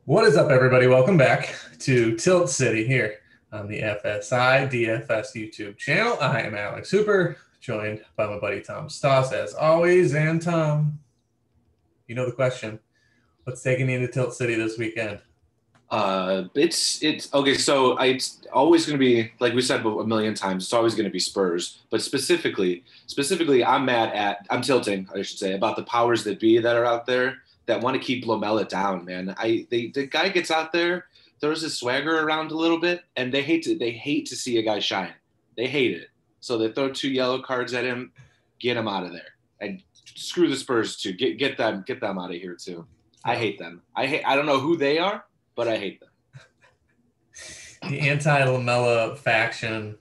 What is up, everybody? Welcome back to Tilt City here on the FSI DFS YouTube channel. I am Alex Hooper, joined by my buddy Tom Stoss, as always. And Tom, you know the question. What's taking you to Tilt City this weekend? It's okay. So it's always going to be, like we said a million times, it's always going to be Spurs. But specifically, I'm tilting, I should say, about the powers that be that are out there that want to keep Lamella down, man. The guy gets out there, throws his swagger around a little bit, and they hate to see a guy shine. They hate it. So they throw 2 yellow cards at him, get him out of there. And screw the Spurs too. Get them out of here too. I hate them. I don't know who they are, but I hate them. The anti-Lamella faction.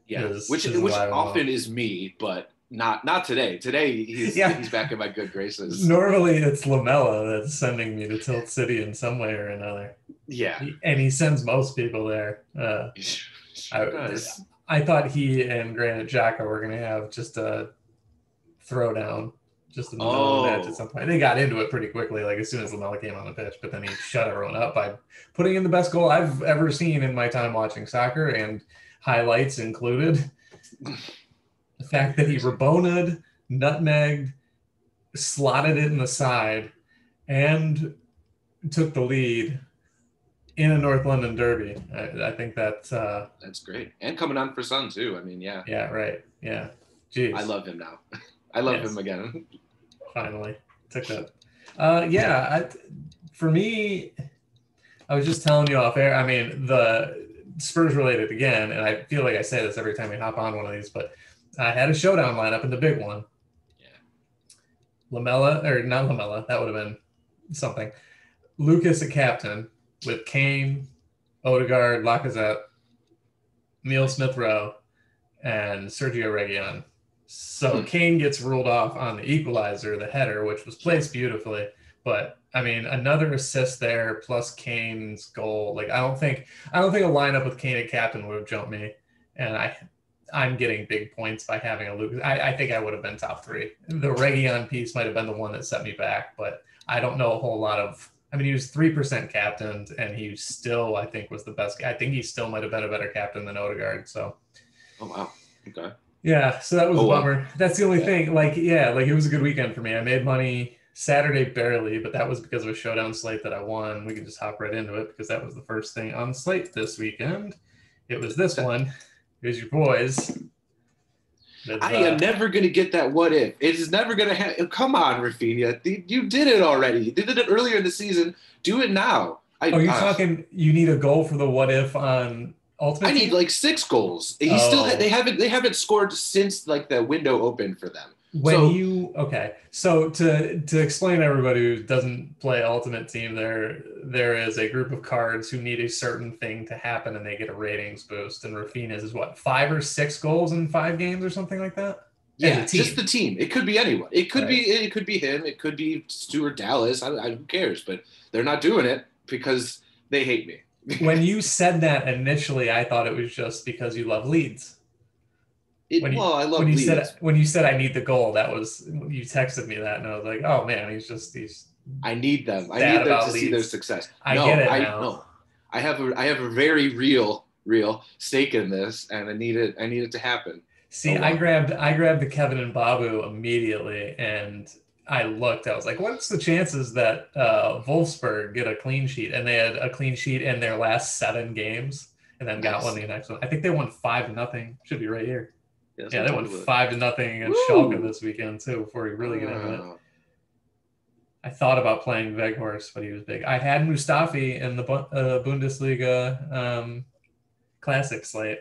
Yeah, which often is me, but not today. Today he's back in my good graces. Normally it's Lamella that's sending me to Tilt City in some way or another. Yeah, and he sends most people there. I thought he and Granite Xhaka were going to have just a throwdown just in the middle of the match at some point. They got into it pretty quickly, like as soon as Lamella came on the pitch, but then he shut everyone up by putting in the best goal I've ever seen in my time watching soccer, and highlights included the fact that he Rabona'd, nutmegged, slotted it in the side, and took the lead in a North London derby. I think that's great. And coming on for Son too. I mean, yeah. Yeah, right. Yeah. Jeez. I love him now. I love him again. Finally. Took that. For me, I was just telling you off air. I mean, the Spurs related again, and I feel like I say this every time we hop on one of these, but I had a showdown lineup in the big one. Yeah. Lamella, or not Lamella, that would have been something. Lucas at captain with Kane, Odegaard, Lacazette, Neil Smith-Rowe, and Sergio Reguilon. So Kane gggets ruled off on the equalizer, the header, which was placed beautifully. But I mean, another assist there plus Kane's goal. Like I don't think a lineup with Kane at captain would have jumped me. And I'm getting big points by having a Lucas. I think I would have been top 3. The Reguilon piece might have been the one that set me back, but I don't know a whole lot of. I mean, he was 3% captained, and he still, I think, was the best. I think he still might have been a better captain than Odegaard. So. Oh wow. Okay. Yeah, so that was a bummer. That's the only thing. It was a good weekend for me. I made money Saturday barely, but that was because of a showdown slate that I won. We can just hop right into it because that was the first thing on the slate this weekend. It was this one. It was your boys. I am never going to get that what if. It is never going to happen. Come on, Rafinha. You did it already. You did it earlier in the season. Do it now. You're talking you need a goal for the what if on Ultimate Team? I need like 6 goals. They haven't scored since like the window opened for them. So to explain to everybody who doesn't play Ultimate Team, there is a group of cards who need a certain thing to happen and they get a ratings boost. And Rafinha's is what, 5 or 6 goals in 5 games or something like that? Yeah, just the team. It could be anyone. It could be him. It could be Stuart Dallas. Who cares? But they're not doing it because they hate me. When you said that initially, I thought it was just because you love Leeds. I love Leeds. When you said I need the goal, that was you texted me that, and I was like, oh man, he's. I need them. I need them to see their success. I get it now. No, I have a very real stake in this, and I need it to happen. See, I grabbed the Kevin and Babu immediately, and I looked. I was like, what's the chances that Wolfsburg get a clean sheet? And they had a clean sheet in their last 7 games, and then got one the next one. I think they won 5-0. Should be right here. Yeah, they won 5-0 against Schalke this weekend too. Before we really get into it, I thought about playing Weghorst, but he was big. I had Mustafi in the Bundesliga Classic slate.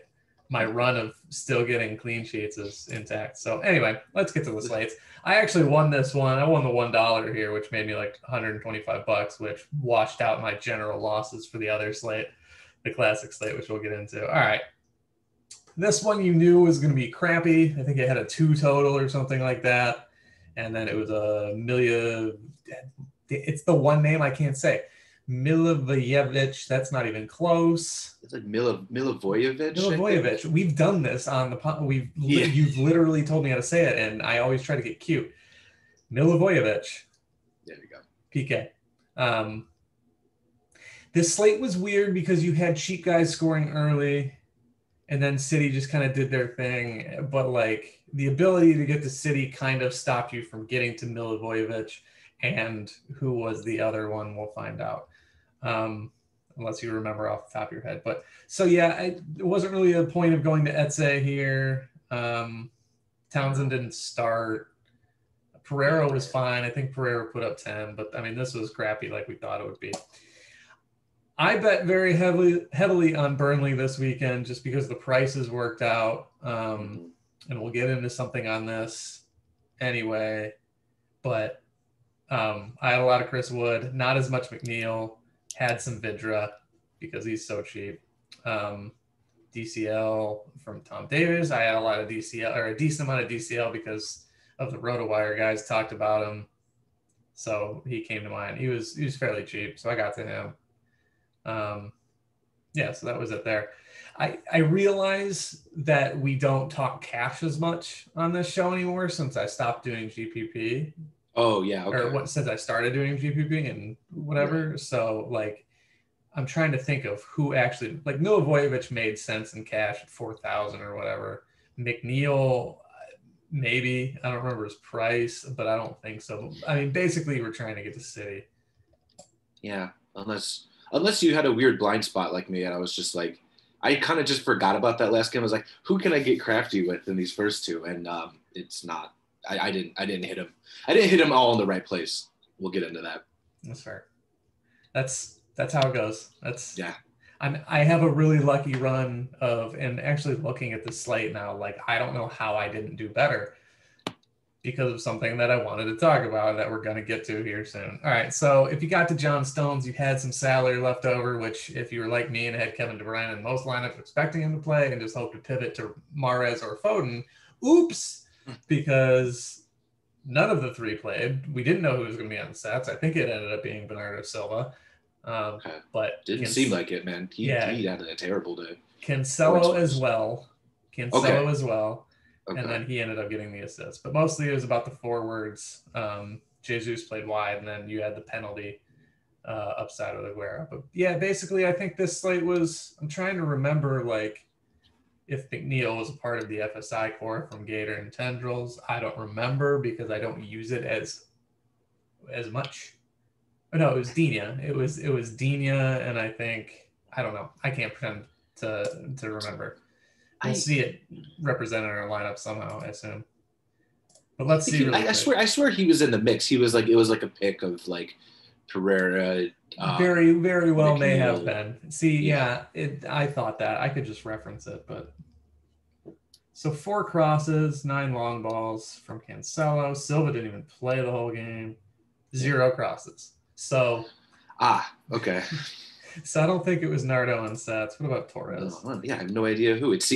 My run of still getting clean sheets is intact. So anyway, let's get to the slates. I actually won this one. I won the $1 here, which made me like $125, which washed out my general losses for the other slate, the Classic slate, which we'll get into. All right. This one you knew was going to be crappy. I think it had a 2 total or something like that. And then it was a it's the one name I can't say. Milivojevic. That's not even close. It's like Milivojevic. Milivojevic. We've done this on the You've literally told me how to say it, and I always try to get cute. Milivojevic. There you go. PK. This slate was weird because you had cheap guys scoring early, and then City just kind of did their thing. But like the ability to get to City kind of stopped you from getting to Milivojevic, and who was the other one? We'll find out. Unless you remember off the top of your head. But so yeah, it wasn't really a point of going to Etze here. Townsend didn't start. Pereira was fine. I think Pereira put up 10, but I mean, this was crappy like we thought it would be. I bet very heavily on Burnley this weekend just because the prices worked out. And we'll get into something on this anyway. But I had a lot of Chris Wood, not as much McNeil, had some Vidra because he's so cheap. DCL from Tom Davis. I had a lot of DCL, or a decent amount of DCL because of the RotoWire guys talked about him. So he came to mind. He was fairly cheap, so I got to him. Yeah, so that was it there. I realize that we don't talk cash as much on this show anymore since I stopped doing GPP. Oh yeah, okay. Or since I started doing GPP and whatever. Right. So like, I'm trying to think of who actually, like Milivojevic made sense in cash at 4,000 or whatever. McNeil, maybe. I don't remember his price, but I don't think so. I mean, basically, we're trying to get to City. Yeah, unless you had a weird blind spot like me, and I was just like, I kind of just forgot about that last game. I was like, who can I get crafty with in these first two? And it's not. I didn't hit him. I didn't hit him all in the right place. We'll get into that. That's fair. That's how it goes. Yeah. I have a really lucky run of, and actually looking at the slate now, like I don't know how I didn't do better because of something that I wanted to talk about that we're going to get to here soon. All right. So if you got to John Stones, you had some salary left over, which if you were like me and had Kevin De Bruyne in most lineups expecting him to play and just hope to pivot to Mahrez or Foden, oops, because none of the three played. We didn't know who was going to be on the sets. I think it ended up being Bernardo Silva. But didn't seem like it, man. He had a terrible day. Cancelo as well. As well. Okay. And then he ended up getting the assist. But mostly it was about the forwards. Jesus played wide, and then you had the penalty upside of Aguero. But yeah, basically I think this slate was, I'm trying to remember like if McNeil was a part of the FSI core from Gator and Tendrils. I don't remember because I don't use it as much. Oh, no, it was Dina. It was Dina, and I think, I don't know. I can't pretend to remember. We'll see it represented in our lineup somehow, I assume. But let's see. I swear he was in the mix. He was like, it was like a pick of like Pereira. Very, very well McNeil. may have been. See, yeah, I thought that. I could just reference it, but. So 4 crosses, 9 long balls from Cancelo. Silva didn't even play the whole game. 0 crosses. So. Okay. So I don't think it was Nardo on stats. What about Torres? Yeah, I have no idea who. It's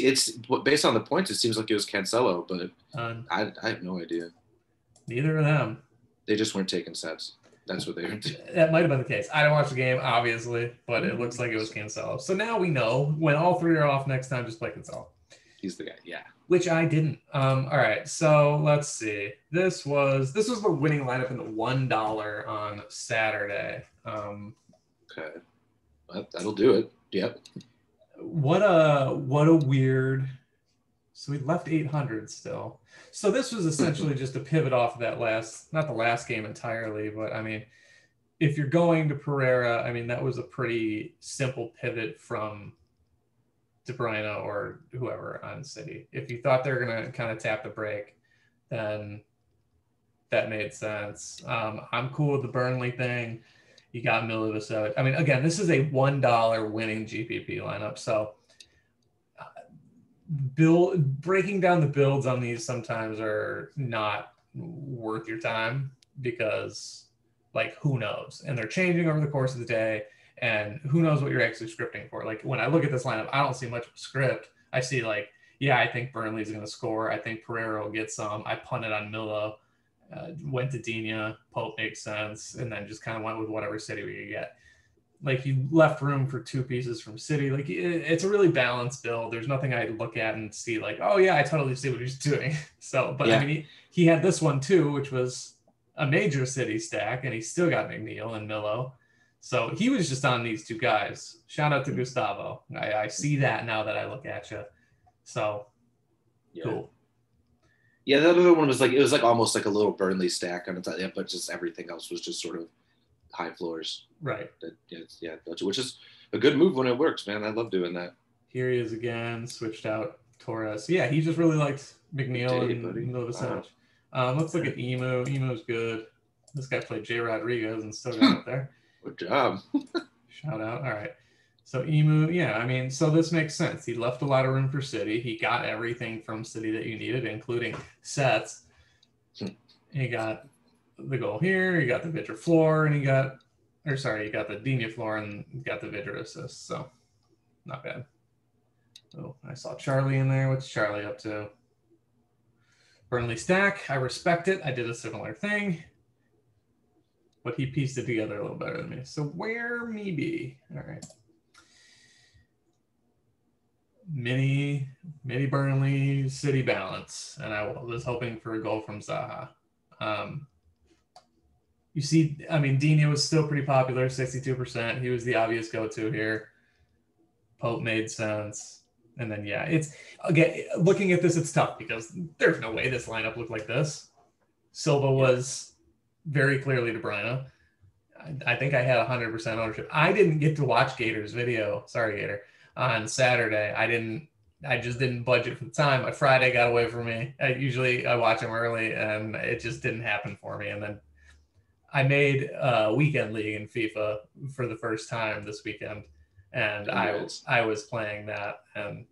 based on the points. It seems like it was Cancelo, but I have no idea. Neither of them. They just weren't taking sets. That's what they were doing. That might have been the case. I didn't watch the game, obviously, but it looks like it was Cancelo. So now we know when all 3 are off next time, just play Cancelo. He's the guy, yeah. Which I didn't. All right, so let's see. This was the winning lineup in the $1 on Saturday. Okay. Well, that'll do it. Yep. What a weird. So we left 800 still. So this was essentially just a pivot off of that not the last game entirely, but I mean, if you're going to Pereira, I mean, that was a pretty simple pivot from De Bruyne or whoever on City. If you thought they were going to kind of tap the brake, then that made sense. I'm cool with the Burnley thing. You got Milivojevic. I mean, again, this is a $1 winning GPP lineup. So breaking down the builds on these sometimes are not worth your time because, like, who knows? And they're changing over the course of the day. And who knows what you're actually scripting for. Like, when I look at this lineup, I don't see much of a script. I see, like, yeah, I think Burnley's going to score. I think Pereira will get some. I punted on Milo. Went to Dina, Pope makes sense, and then just kind of went with whatever City we could get. Like, you left room for 2 pieces from City. Like, it's a really balanced build. There's nothing I look at and see like, oh yeah, I totally see what he's doing. So, but yeah. I mean, he had this one too, which was a major City stack, and he still got McNeil and Milo. So he was just on these two guys. Shout out to Gustavo. I see that now that I look at you. So cool. Yeah, that other one was like, it was like almost like a little Burnley stack on the top, but just everything else was just sort of high floors. Right. Which is a good move when it works, man. I love doing that. Here he is again, switched out Torres. Yeah, he just really liked McNeil and Novosevic. Let's look at Emu. Emu's good. This guy played Jay Rodriguez and still got up there. Good job. Shout out. All right. So Emu, yeah, I mean, so this makes sense. He left a lot of room for City. He got everything from City that you needed, including sets. He got the goal here. He got the Vidra floor, and he got the Dina floor and got the Vidra assist. So not bad. Oh, I saw Charlie in there. What's Charlie up to? Burnley stack. I respect it. I did a similar thing, but he pieced it together a little better than me. So where me be? All right. Mini Burnley City balance, and I was hoping for a goal from Zaha. You see, I mean, Dina was still pretty popular, 62%. He was the obvious go-to here. Pope made sense. And then, yeah, it's, again, looking at this, it's tough because there's no way this lineup looked like this. Silva was very clearly De Bruyne. I think I had 100% ownership. I didn't get to watch Gator's video. Sorry, Gator. On Saturday. I just didn't budget for the time. My Friday got away from me. I watch them early, and it just didn't happen for me. And then I made a weekend league in FIFA for the first time this weekend, and I was playing that, and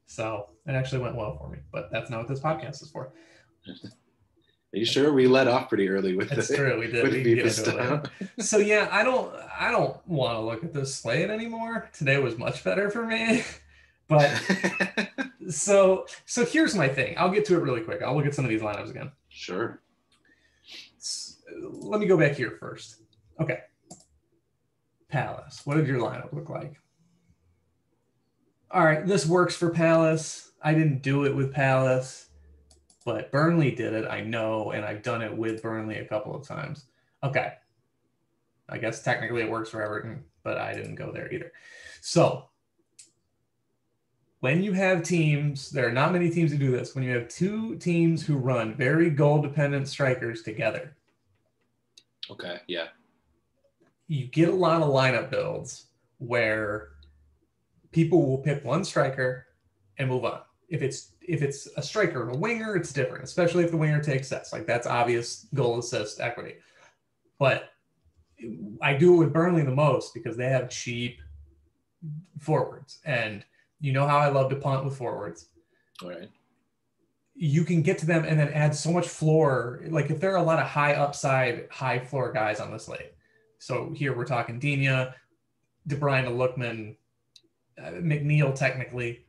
so it actually went well for me. But that's not what this podcast is for. Are you sure we let off pretty early with this? That's true. We did. We get into it. So yeah, I don't want to look at this slate anymore. Today was much better for me. But so here's my thing. I'll get to it really quick. I'll look at some of these lineups again. Sure. Let me go back here first. Okay. Palace. What did your lineup look like? All right, this works for Palace. I didn't do it with Palace. But Burnley did it, I know, and I've done it with Burnley a couple of times. Okay. I guess technically it works for Everton, but I didn't go there either. So when you have teams, there are not many teams who do this, when you have two teams who run very goal-dependent strikers together. Okay, yeah. You get a lot of lineup builds where people will pick one striker and move on. If it's a striker and a winger, it's different, especially if the winger takes sets. Like, that's obvious goal assist equity. But I do it with Burnley the most because they have cheap forwards. And you know how I love to punt with forwards. All right. You can get to them and then add so much floor. Like, if there are a lot of high upside, high floor guys on the slate. So here we're talking Dina, De Bruyne, Lookman, McNeil technically,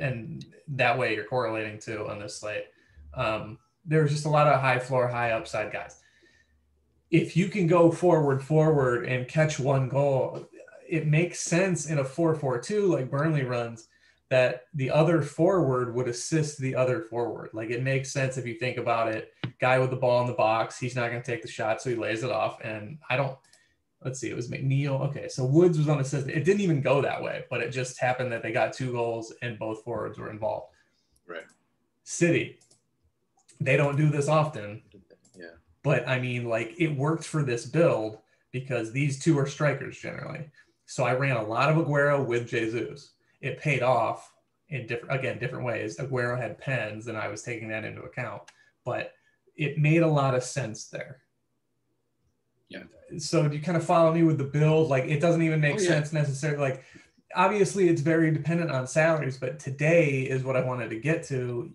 and that way you're correlating to on this slate. There's just a lot of high floor, high upside guys. If you can go forward and catch one goal, it makes sense in a 4-4-2 like Burnley runs that the other forward would assist the other forward. Like, it makes sense if you think about it. Guy with the ball in the box, he's not going to take the shot, so he lays it off. And let's see, it was McNeil. Okay, so Woods was unassisted. It didn't even go that way, but it just happened that they got 2 goals and both forwards were involved. Right. City, they don't do this often. Yeah. But, I mean, like, it worked for this build because these two are strikers generally. So I ran a lot of Aguero with Jesus. It paid off in different ways. Aguero had pens, and I was taking that into account. But it made a lot of sense there. Yeah. So do you kind of follow me with the build? Like, it doesn't even make sense necessarily. Like, obviously it's very dependent on salaries, but today is what I wanted to get to.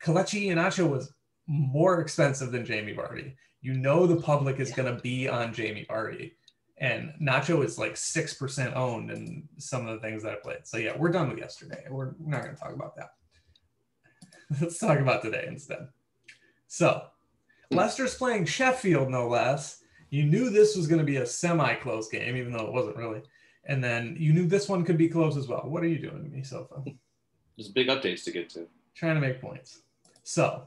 Kelechi Iheanacho was more expensive than Jamie Vardy. You know the public is going to be on Jamie Vardy. And Nacho is like 6% owned in some of the things that I played. So yeah, we're done with yesterday. We're not going to talk about that. Let's talk about today instead. So Leicester's playing Sheffield, no less. You knew this was going to be a semi-close game, even though it wasn't really. And then you knew this one could be close as well. What are you doing to me, Sofa? There's big updates to get to. Trying to make points. So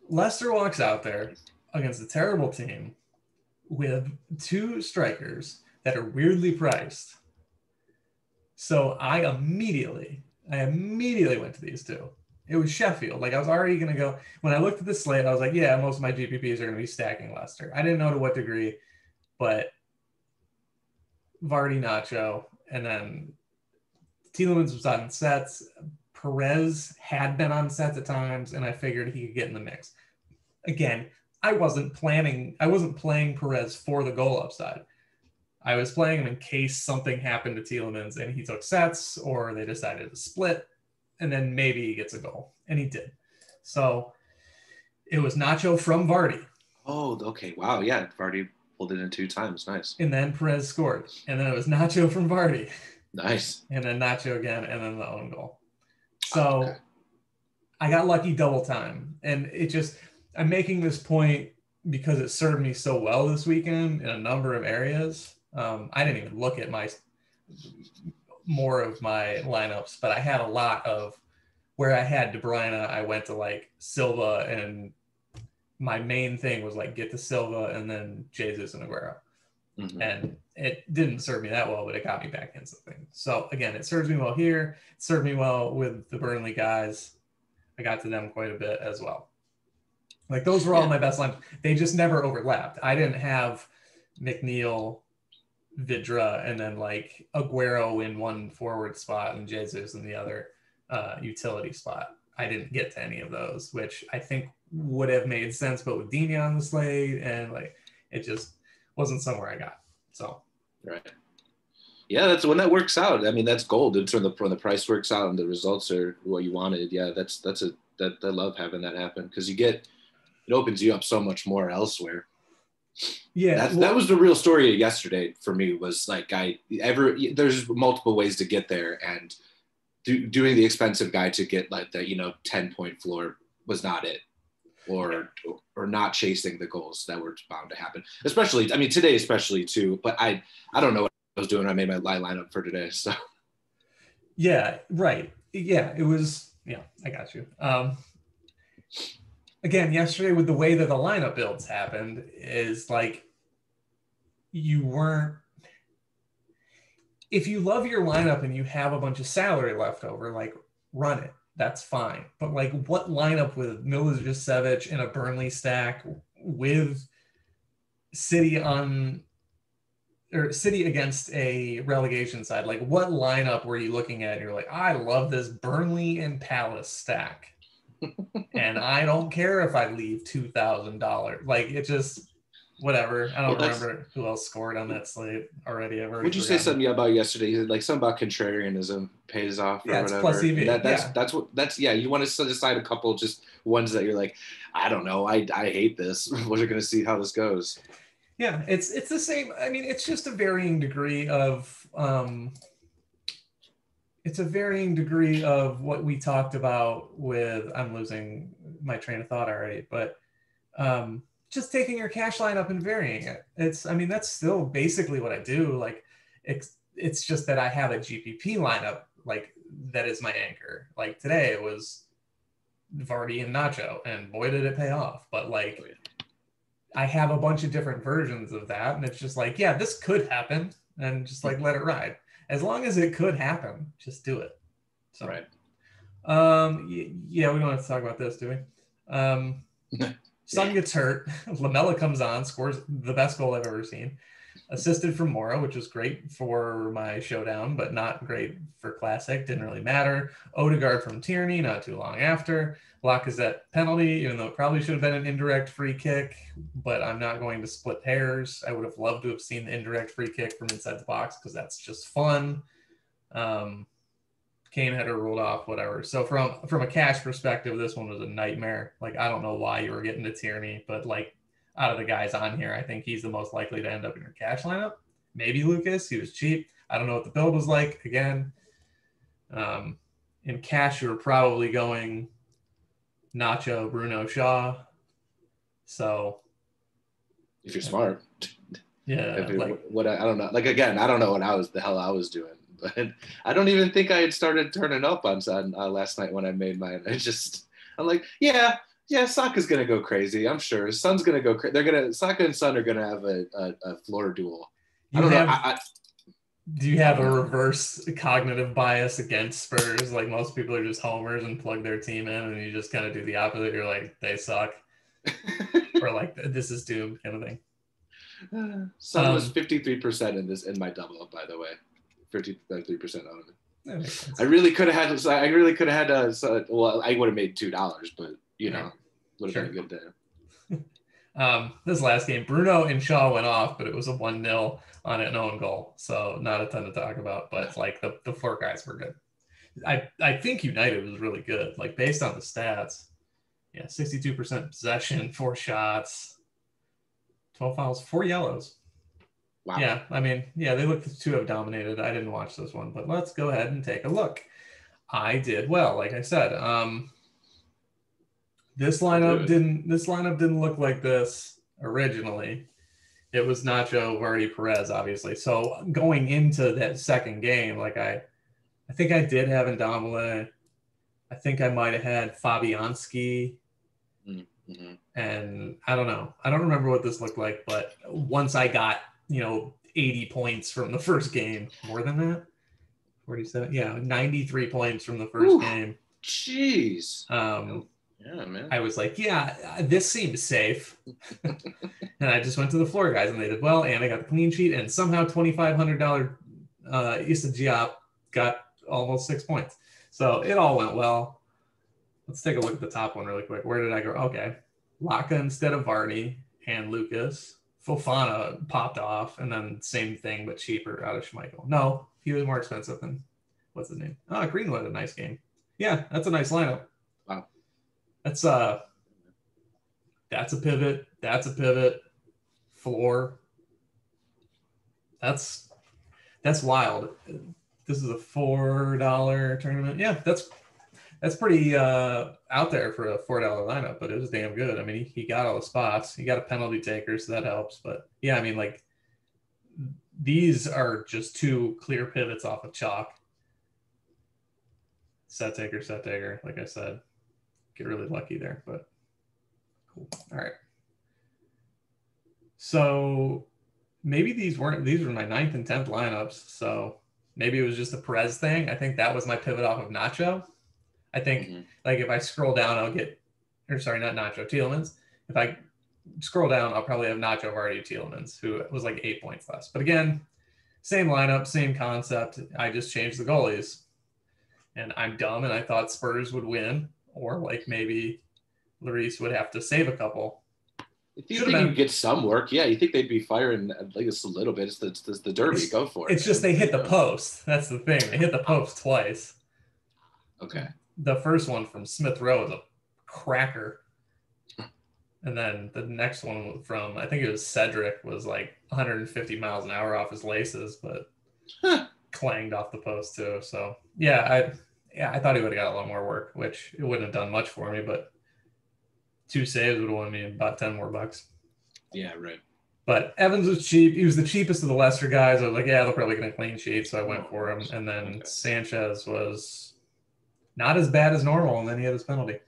Leicester walks out there against a terrible team with two strikers that are weirdly priced. So I immediately went to these two. It was Sheffield. Like I was already going to go. When I looked at the slate, I was like, yeah, most of my GPPs are going to be stacking Leicester. I didn't know to what degree, but Vardy, Nacho, and then Tielemans was on sets. Perez had been on sets at times, and I figured he could get in the mix. Again, I wasn't playing Perez for the goal upside. I was playing him in case something happened to Tielemans and he took sets or they decided to split, and then maybe he gets a goal, and he did. So it was Nacho from Vardy. Oh, okay. Wow. Yeah. Vardy pulled it in 2 times. Nice. And then Perez scored. And then it was Nacho from Vardy. Nice. And then Nacho again, and then the own goal. So okay. I got lucky double time. And I'm making this point because it served me so well this weekend in a number of areas. I didn't even look at more of my lineups, but I had a lot of where I had De Bruyne. I went to like Silva, and my main thing was like get to Silva and then Jesus and Aguero. Mm-hmm. And it didn't serve me that well, but it got me back in something. So again, it serves me well here. It served me well with the Burnley guys. I got to them quite a bit as well. Like those were all my best lines. They just never overlapped. I didn't have McNeil, Vidra, and then like Aguero in one forward spot and Jesus in the other utility spot. I didn't get to any of those, which I think would have made sense, but with Dina on the slate, and like it just wasn't somewhere I got. So right. Yeah, that's when that works out. I mean, that's gold. In terms of when the price works out and the results are what you wanted. Yeah, I love having that happen because it opens you up so much more elsewhere. Yeah, that was the real story of yesterday for me. Was like there's multiple ways to get there, and doing the expensive guy to get like the 10-point floor was not it, or not chasing the goals that were bound to happen. Especially, I mean today especially too. But I don't know what I was doing. I made my lineup for today, so. Yeah, right. Yeah, it was. Yeah, I got you. Again, yesterday with the way that the lineup builds happened is like you weren't. If you love your lineup and you have a bunch of salary left over, like run it. That's fine. But like what lineup with Milivojevic in a Burnley stack with City against a relegation side, like what lineup were you looking at and you're like, I love this Burnley and Palace stack. And I don't care if I leave $2,000. Like it just whatever. I don't remember who else scored on that slate already. Would you say something about yesterday? You said like something about contrarianism pays off or whatever. Plus EV. You want to decide a couple just ones that you're like, I don't know, I hate this. We're going to see how this goes. Yeah, it's the same. I mean, it's just a varying degree of what we talked about with, I'm losing my train of thought already, but just taking your cash lineup and varying it. That's still basically what I do. Like it's just that I have a GPP lineup like that is my anchor. Like today it was Vardy and Nacho, and boy did it pay off. But like I have a bunch of different versions of that, and it's just like, yeah, this could happen, and just like let it ride. As long as it could happen, just do it. So, right. Yeah, we don't have to talk about this, do we? Son gets hurt. Lamella comes on, scores the best goal I've ever seen. Assisted from Mora, which was great for my showdown, but not great for Classic. Didn't really matter. Odegaard from Tierney, not too long after. Lacazette penalty, even though it probably should have been an indirect free kick, but I'm not going to split hairs. I would have loved to have seen the indirect free kick from inside the box because that's just fun. Kane header ruled off, whatever. So from a cash perspective, this one was a nightmare. Like, I don't know why you were getting to Tierney, but like out of the guys on here, I think he's the most likely to end up in your cash lineup. Maybe Lucas, he was cheap. I don't know what the build was like. Again, in cash, you were probably going Nacho, Bruno, Shaw. So if you're smart, yeah. I don't know. Like again, I don't know what the hell I was doing, but I don't even think I had started turning up on last night when I made mine. I'm like, yeah, Yeah, Saka's gonna go crazy. I'm sure. Son's gonna go. They're gonna Saka and Son are gonna have a floor duel. I You don't know. have Do you I have don't a know. reverse cognitive bias against Spurs? Like most people are just homers and plug their team in, and you just kind of do the opposite. You're like, they suck, or like this is doomed, kind of thing. Son was 53% in my double up, by the way. 53% on it. That makes sense. I really could have had. I really could have had. Well, I would have made $2, but would have been a good day. This last game, Bruno and Shaw went off, but it was a 1-0 on an own goal, so not a ton to talk about. But like the four guys were good. I think United was really good, like based on the stats. Yeah, 62% possession, 4 shots, 12 fouls, 4 yellows. Wow. Yeah, I mean, yeah, they look to have dominated. I didn't watch this one, but let's go ahead and take a look. I did well, like I said. This lineup didn't look like this originally. It was Nacho, Vardy, Perez, obviously. So going into that second game, like I think I did have Ndombele. I think I might have had Fabianski. Mm-hmm. And I don't know. I don't remember what this looked like, but once I got, 80 points from the first game, more than that, 47, 93 points from the first game. Jeez. Yeah, man. I was like, this seems safe. And I just went to the floor guys and they did well. And I got the clean sheet and somehow $2,500 Issa Diop got almost 6 points. So it all went well. Let's take a look at the top one really quick. Where did I go? Okay. Laka instead of Vardy and Lucas. Fofana popped off, and then same thing, but cheaper out of Schmeichel. No, he was more expensive than, what's his name? Greenwood, a nice game. Yeah, that's a nice lineup. Wow. That's a pivot. That's a pivot. Floor. That's wild. This is a $4 tournament. Yeah, that's pretty out there for a $4 lineup, but it was damn good. I mean, he got all the spots. He got a penalty taker, so that helps. But yeah, I mean, like these are just 2 clear pivots off of chalk. Set taker. Like I said, get really lucky there, but cool. All right. So maybe these were my 9th and 10th lineups. So maybe it was just a Perez thing. I think that was my pivot off of Nacho. I think like if I scroll down, I'll get, or sorry, not Nacho, Tielemans. If I scroll down, I'll probably have Nacho, Vardy, Tielemans, who was like 8 points less. But again, same lineup, same concept. I just changed the goalies. And I'm dumb, and I thought Spurs would win, or like maybe Lloris would have to save a couple. If you think you could get some work, you think they'd be firing like a little bit. It's the derby. Go for it. It's just they hit the post. That's the thing. They hit the post twice. Okay. The first one from Smith Rowe is a cracker. And then the next one from, I think it was Cedric, was like 150 miles an hour off his laces, but clanged off the post too. So I thought he would have got a lot more work, which it wouldn't have done much for me, but 2 saves would have won me about 10 more bucks. Yeah, right. But Evans was cheap. He was the cheapest of the Leicester guys. I was like, they'll probably get a clean sheet, so I went for him. And then Sanchez was not as bad as normal, and then he had his penalty.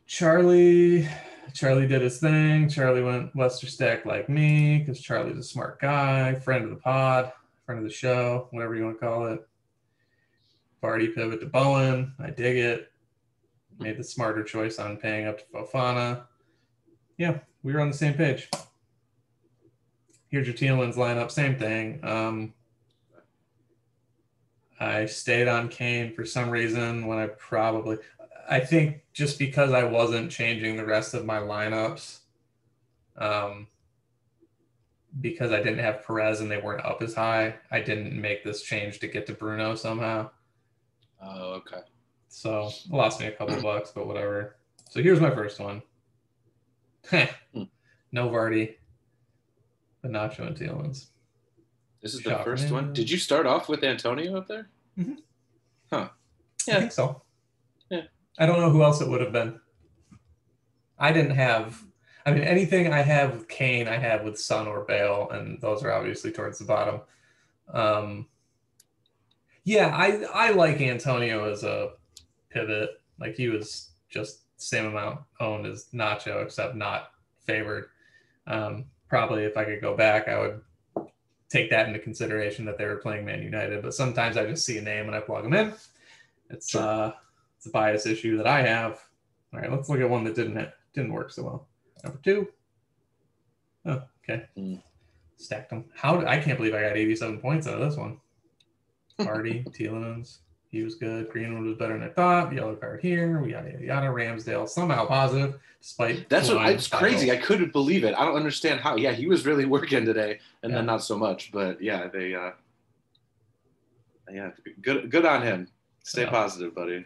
Charlie did his thing. Charlie went Leicester stack like me because Charlie's a smart guy, friend of the pod, friend of the show, whatever you want to call it. Vardy pivot to Bowen. I dig it. Made the smarter choice on paying up to Fofana. Yeah, we were on the same page. Here's your Tielemans lineup. Same thing. I stayed on Kane for some reason when I think just because I wasn't changing the rest of my lineups, because I didn't have Perez and they weren't up as high, I didn't make this change to get to Bruno somehow. Oh, okay. So it lost me a couple bucks, but whatever. So here's my first one. No Vardy, but Nacho and Tielemans. This is the first one. Did you start off with Antonio up there? Mm-hmm. Huh. Yeah. I think so. Yeah. I don't know who else it would have been. I didn't have, anything I have with Kane, I have with Son or Bale, and those are obviously towards the bottom. I like Antonio as a pivot. Like he was just same amount owned as Nacho, except not favored. Probably if I could go back, I would take that into consideration that they were playing Man United. But sometimes I just see a name and I plug them in. It's a bias issue that I have. All right, let's look at one that didn't work so well. Number 2. Oh, okay. Stacked them. I can't believe I got 87 points out of this one. Hardy, Tielemans, he was good. Greenwood was better than I thought. Yellow card here. We got yada. Ramsdale somehow positive, despite it's crazy. I couldn't believe it. I don't understand how. Yeah, he was really working today, and then not so much. But yeah, they good on him. Stay positive, buddy.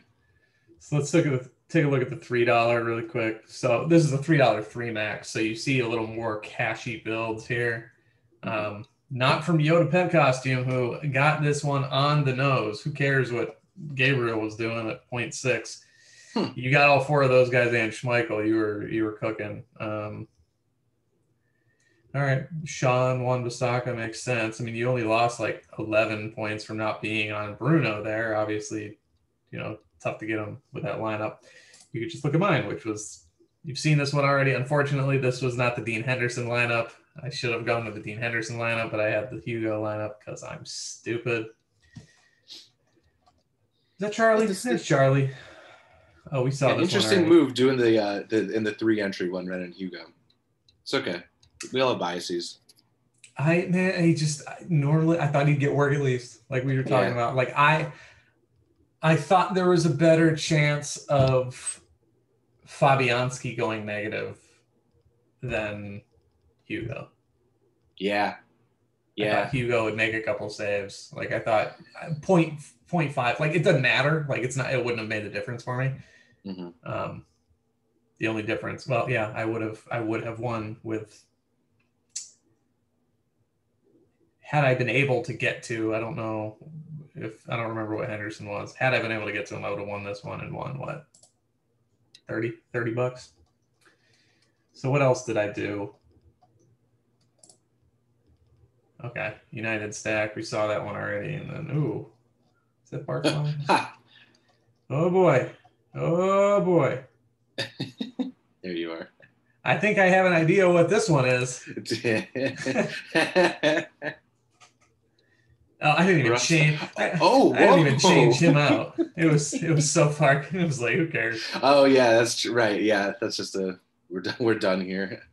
So let's take a look at the $3 really quick. So this is a $3 3 max. So you see a little more cashy builds here. Not from Yoda Pet Costume, who got this one on the nose. Who cares what Gabriel was doing at 0.6? You got all 4 of those guys and Schmeichel. You were cooking. All right, Sean Wan-Bissaka makes sense. I mean, you only lost like 11 points from not being on Bruno there. Obviously, tough to get him with that lineup. You could just look at mine, which was, you've seen this one already. Unfortunately, this was not the Dean Henderson lineup. I should have gone with the Dean Henderson lineup, but I had the Hugo lineup because I'm stupid. Is that Charlie? There's Charlie. Oh, we saw this interesting move doing the in the 3 entry one, Ren and Hugo. It's okay. We all have biases. Normally I thought he'd get work at least, like we were talking about. Like I thought there was a better chance of Fabianski going negative than Hugo. Yeah. I thought Hugo would make a couple saves. Like I thought 0.5. Like it doesn't matter. Like it wouldn't have made a difference for me. The only difference, I would have won with, had I been able to get to, I don't remember what Henderson was. Had I been able to get to him, I would have won this one and won what? $30 bucks. So what else did I do? Okay, United stack. We saw that one already. And then, is that Barcelona? Oh boy. There you are. I think I have an idea what this one is. I didn't even change. I didn't even change him out. It was so far. It was like, who cares? Oh yeah, that's right. Yeah, that's just we're done here.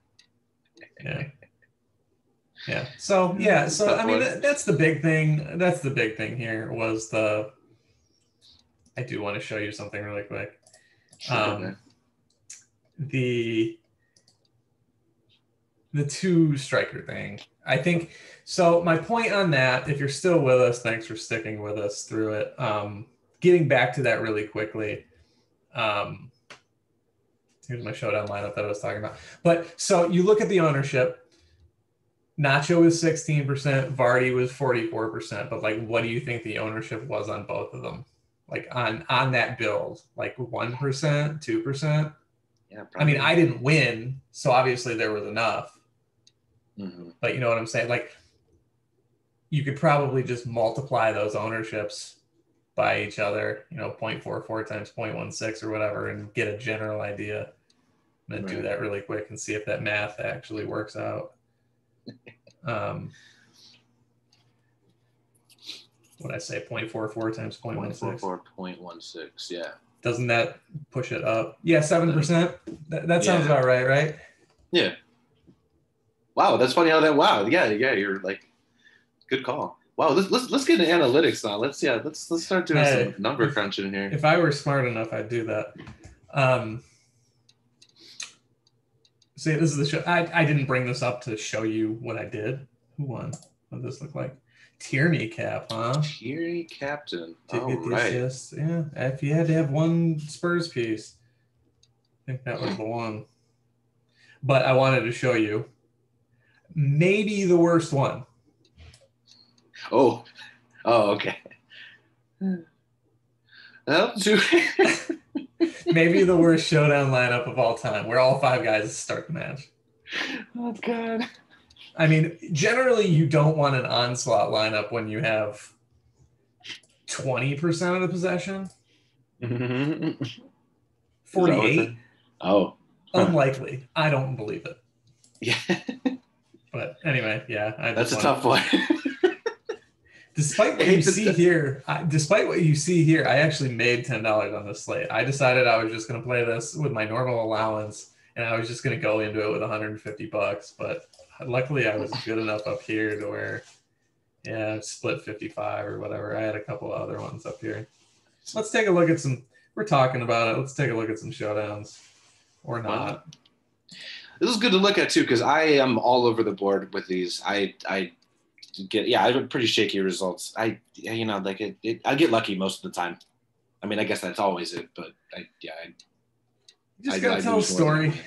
Yeah. So I mean, that's the big thing. That's the big thing here was I do want to show you something really quick. The 2 striker thing. I think so. My point on that, if you're still with us, thanks for sticking with us through it. Getting back to that really quickly. Here's my showdown lineup that I was talking about. But so you look at the ownership. Nacho was 16%, Vardy was 44%. But like, what do you think the ownership was on both of them? Like on that build, like 1%, 2%. Yeah, probably. I mean, I didn't win, so obviously there was enough. But you know what I'm saying? Like, you could probably just multiply those ownerships by each other, 0.44 times 0.16 or whatever, and get a general idea. And then do that really quick and see if that math actually works out. What I say, 0.44 times 0.16. 0.44, yeah. Doesn't that push it up? Yeah, 7%. That sounds about right? Yeah. Wow, that's funny how that. Wow, yeah, you're like, good call. Wow, let's get into analytics now. Let's start doing some number crunching here. If I were smart enough, I'd do that. See, this is the show. I didn't bring this up to show you what I did. Who won? What does this look like? Tierney cap, huh? Tierney captain. Did get the assist. Yeah, if you had to have one Spurs piece, I think that was the one. But I wanted to show you maybe the worst one. Oh, okay. Maybe the worst showdown lineup of all time, where all 5 guys start the match. Oh, God. I mean, generally, you don't want an onslaught lineup when you have 20% of the possession. 48. Oh, huh. Unlikely. I don't believe it. Yeah, But anyway, yeah, I that's just a wanted. tough one. Despite I what you hate see to. here, I actually made $10 on this slate. I decided I was just going to play this with my normal allowance, and I was just going to go into it with $150. But luckily, I was good enough up here to where, yeah, split 55 or whatever. I had a couple other ones up here. Let's take a look at some. We're talking about it. Let's take a look at some showdowns, or Well, not. this is good to look at too because I am all over the board with these. I get I have pretty shaky results. Like I get lucky most of the time. I mean, I guess that's always it, but You just got I to tell a lose more than I story. win.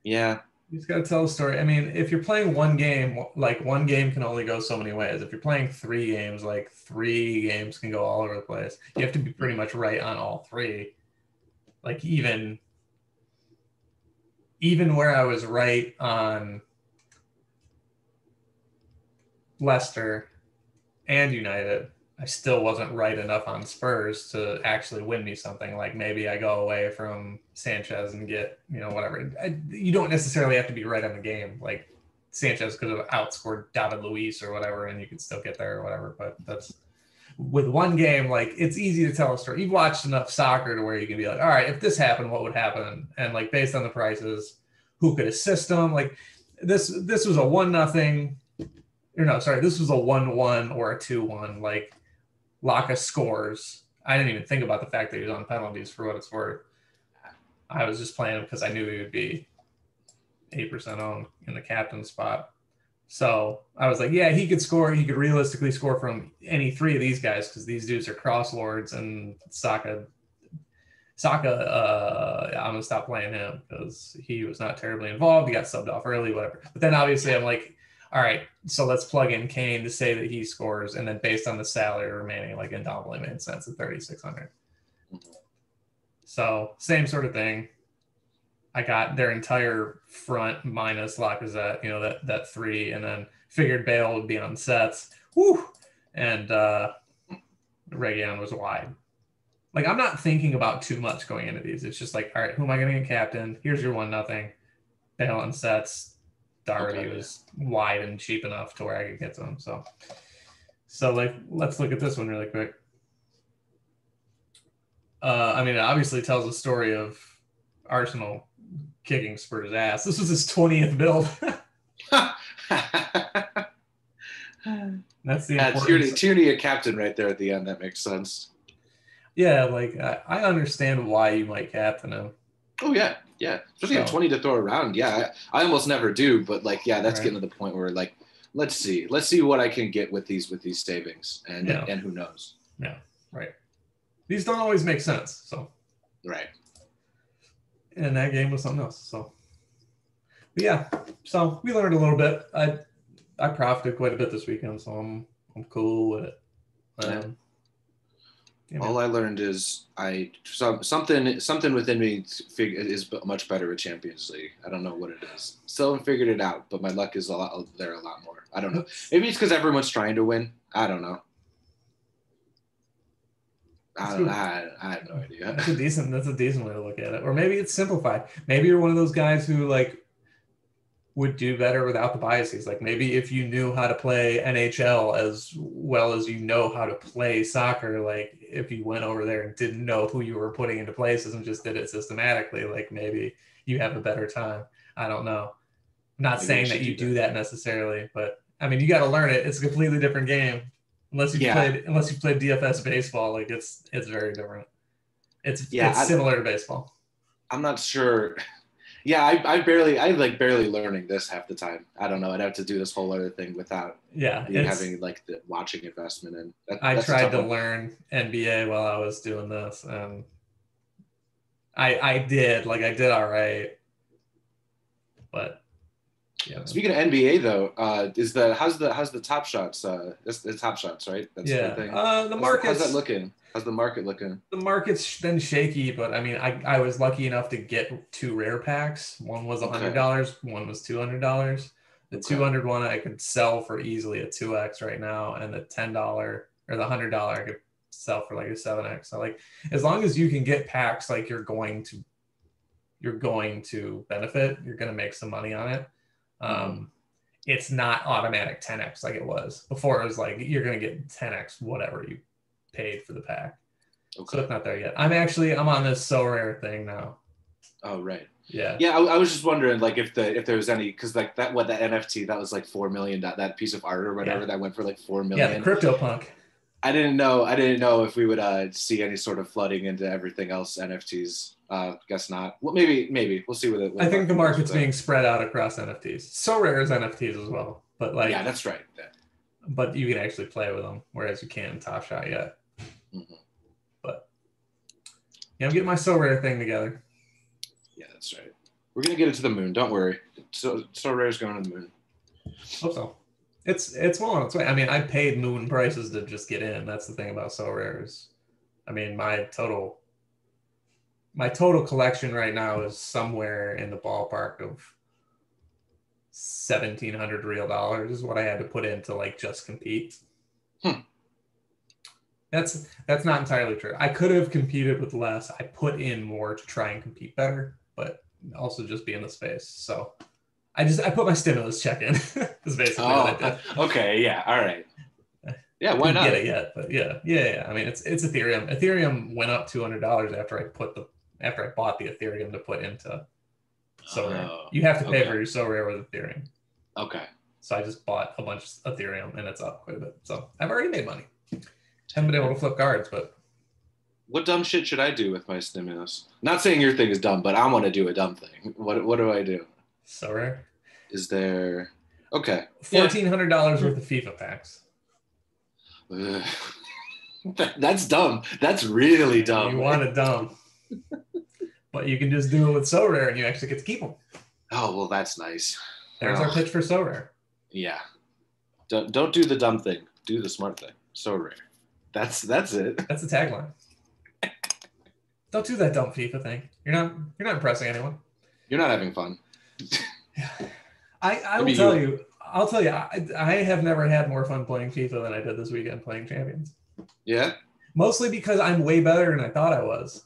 Yeah, You just got to tell a story. I mean, if you're playing one game, like one game can only go so many ways. If you're playing three games, like three games can go all over the place. You have to be pretty much right on all three. Like even where I was right on Leicester and United, I still wasn't right enough on Spurs to actually win me something. Like maybe I go away from Sanchez and get, whatever. You don't necessarily have to be right on the game. Like Sanchez could have outscored David Luiz or whatever, and you could still get there or whatever. But that's with one game, like it's easy to tell a story. You've watched enough soccer to where you can be like, all right, if this happened, what would happen? And like based on the prices, who could assist them? Like this was a 1-0, or no, sorry, this was a 1-1 or a 2-1. Like Laka scores. I didn't even think about the fact that he was on penalties for what it's worth. I was just playing him because I knew he would be 8% owned in the captain spot. So I was like, yeah, he could score. He could realistically score from any three of these guys because these dudes are cross lords, and Saka, I'm gonna stop playing him because he was not terribly involved. He got subbed off early, whatever. But then obviously I'm like, all right, so let's plug in Kane to say that he scores, and then based on the salary remaining, like Ndombele made sense at 3,600. So same sort of thing. I got their entire front minus Lacazette, that three, and then figured Bale would be on sets. Whew. And Reguilon was wide. Like I'm not thinking about too much going into these. It's just like, all right, who am I going to get captain? Here's your 1-0. Bale on sets. Doherty was wide and cheap enough to where I could get to him. So like, let's look at this one really quick. I mean, it obviously tells a story of Arsenal kicking Spurs' ass. This was his 20th build. That's the importance. Tierney a captain right there at the end. That makes sense. Yeah, like I understand why you might captain him. Oh yeah, especially at 20 to throw around. Yeah, I almost never do, but like that's getting to the point where like let's see what I can get with these savings, and who knows. Yeah, right. These don't always make sense, so right. And that game was something else. So but yeah, so we learned a little bit. I profited quite a bit this weekend, so I'm cool with it. All I learned is something within me is much better with Champions League. I don't know what it is. Still haven't figured it out, but my luck is a lot more. I don't know. Maybe it's because everyone's trying to win. I don't know. I have no idea. That's a decent way to look at it. Or maybe it's simplified. Maybe you're one of those guys who like would do better without the biases. Like maybe if you knew how to play NHL as well as you know how to play soccer, like if you went over there and didn't know who you were putting into places and just did it systematically, like maybe you have a better time. I don't know. I'm not saying that you do that necessarily, but I mean, you got to learn it. It's a completely different game. Unless you played DFS baseball, like it's very different. It's similar to baseball. I'm not sure. Yeah, I barely learning this half the time. I don't know. I'd have to do this whole other thing without having like the watching investment in. I tried to learn NBA while I was doing this, and I did all right, but yeah. Speaking of NBA though, how's the Top Shots? That's the Top Shots, right? That's the thing. The market. How's that looking? How's the market looking? The market's been shaky, but I mean, I was lucky enough to get 2 rare packs. One was $100, one was $200. The $200 one I could sell for easily a 2x right now, and the $10 or the $100 I could sell for like a 7x. So like, as long as you can get packs like you're going to you're going to benefit. You're going to make some money on it. It's not automatic 10x like it was before. It was like you're going to get 10x whatever you paid for the pack. Okay. So it's not there yet. I'm on this Sorare thing now. Oh, right. Yeah. Yeah, I was just wondering, like, if there was any, because like that NFT that was like 4 million, that piece of art or whatever that went for like 4 million. Yeah, the crypto punk. I didn't know if we would see any sort of flooding into everything else NFTs. Guess not. Well, maybe we'll see what it. I think the market's being spread out across NFTs. Sorare is NFTs as well, but like yeah, that's right. Yeah. But you can actually play with them, whereas you can't in TopShot yet. But yeah, I'm getting my Sorare thing together. Yeah, that's right. We're gonna get it to the moon. Don't worry. Sorare's going to the moon. Hope so. It's well on its way. I mean, I paid moon prices to just get in. That's the thing about Sorares. I mean, my total collection right now is somewhere in the ballpark of $1,700 real dollars is what I had to put in to like just compete. That's not entirely true. I could have competed with less. I put in more to try and compete better, but also just be in the space. So I put my stimulus check in. Is basically what I did. Okay, yeah, all right. Yeah, why not? Get it yet? But yeah. I mean, it's Ethereum. Ethereum went up $200 after I bought the Ethereum to put into Sorare. You have to pay for your Sorare with Ethereum. Okay. So I just bought a bunch of Ethereum and it's up quite a bit. So I've already made money. Haven't been able to flip cards, but what dumb shit should I do with my stimulus? Not saying your thing is dumb, but I want to do a dumb thing. What do I do? Sorare. Is there okay? $1,400 worth of FIFA packs. That's dumb. That's really dumb. You want it dumb. But you can just do it with Sorare and you actually get to keep them. Oh, well, that's nice. There's our pitch for Sorare. Yeah. Don't do the dumb thing. Do the smart thing. Sorare. That's it. That's the tagline. Don't do that dumb FIFA thing. You're not impressing anyone. You're not having fun. I'll tell you, I have never had more fun playing FIFA than I did this weekend playing Champions. Yeah? Mostly because I'm way better than I thought I was.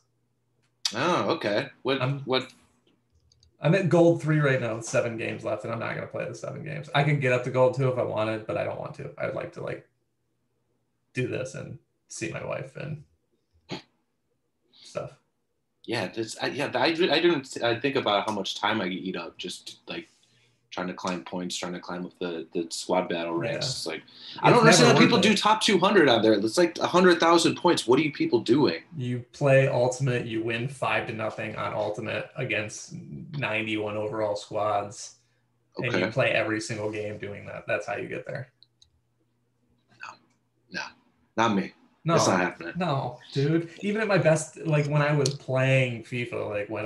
Oh, okay. What? I'm at gold 3 right now with 7 games left, and I'm not going to play the 7 games. I could get up to gold 2 if I wanted, but I don't want to. I'd like to like do this and see my wife and stuff. Yeah, I think about how much time I eat up just like trying to climb points, trying to climb up the squad battle ranks. It's like I don't understand how people do top 200 out there. It's like 100,000 points. What are you people doing? You play Ultimate, you win 5-0 on Ultimate against 91 overall squads, and you play every single game doing that. That's how you get there. No, not me. No, that's not happening. No, dude. Even at my best, like when I was playing FIFA, like when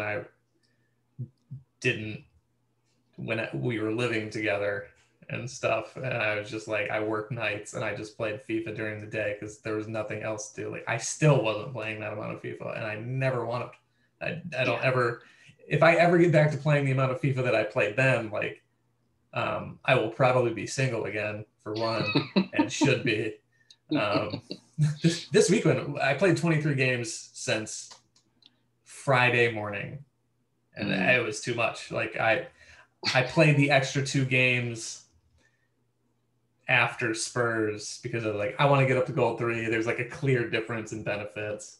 we were living together and stuff, and I was just like, I worked nights and I just played FIFA during the day because there was nothing else to do. Like I still wasn't playing that amount of FIFA, and I never want to. I don't ever. If I ever get back to playing the amount of FIFA that I played then, like, I will probably be single again for one, and should be. This weekend I played 23 games since Friday morning, and it was too much. Like I played the extra 2 games after Spurs because of like I want to get up to gold 3. There's like a clear difference in benefits,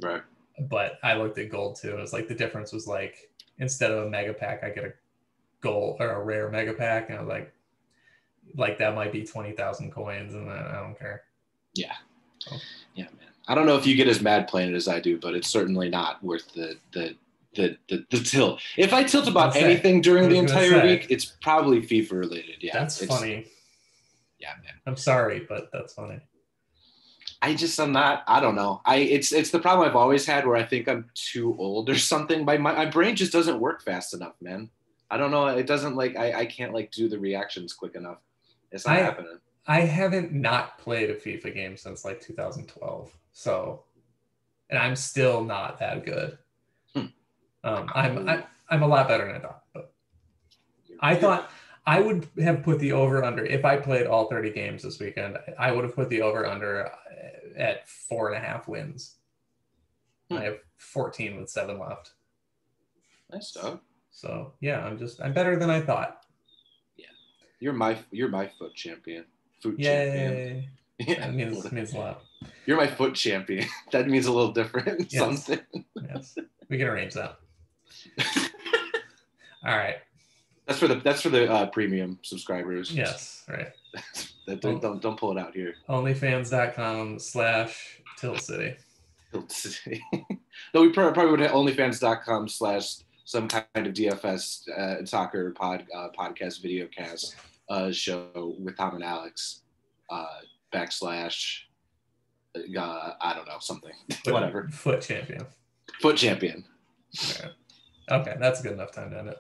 right? But I looked at gold 2 and it was like the difference was like instead of a mega pack I get a gold or a rare mega pack, and I was like that might be 20,000 coins, and I don't care. Yeah. Oh. Yeah, man. I don't know if you get as mad playing it as I do, but it's certainly not worth the tilt. If I tilt about anything during the entire week, it's probably FIFA related. Yeah. That's funny. Yeah, man. I'm sorry, but that's funny. I don't know. It's the problem I've always had where I think I'm too old or something. My brain just doesn't work fast enough, man. I don't know. It doesn't like, I can't like do the reactions quick enough. It's not happening. I haven't not played a FIFA game since like 2012. So, and I'm still not that good. I'm a lot better than I thought, but I thought I would have put the over under if I played all 30 games this weekend. I would have put the over under at 4.5 wins. I have 14 with 7 left. Nice stuff. So yeah, I'm better than I thought. Yeah, you're my foot champion. Foot Yay. champion. Yeah, That means a lot. You're my foot champion. That means a little different. Yes. Something. Yes, we can arrange that. All right. That's for the premium subscribers. Yes, right. Don't pull it out here. Onlyfans.com/tiltcity. No, we probably would have onlyfans.com/ some kind of DFS soccer podcast video cast show with Tom and Alex / I don't know, something. Whatever. Foot champion. Foot champion. Okay, that's a good enough time to end it.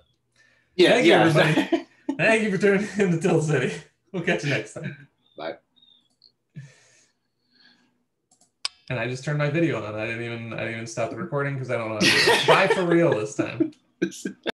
Yeah, Thank you, everybody. Thank you for tuning in to Tilt City. We'll catch you next time. Bye. And I just turned my video on. I didn't even stop the recording because I don't know how to do it. Bye for real this time.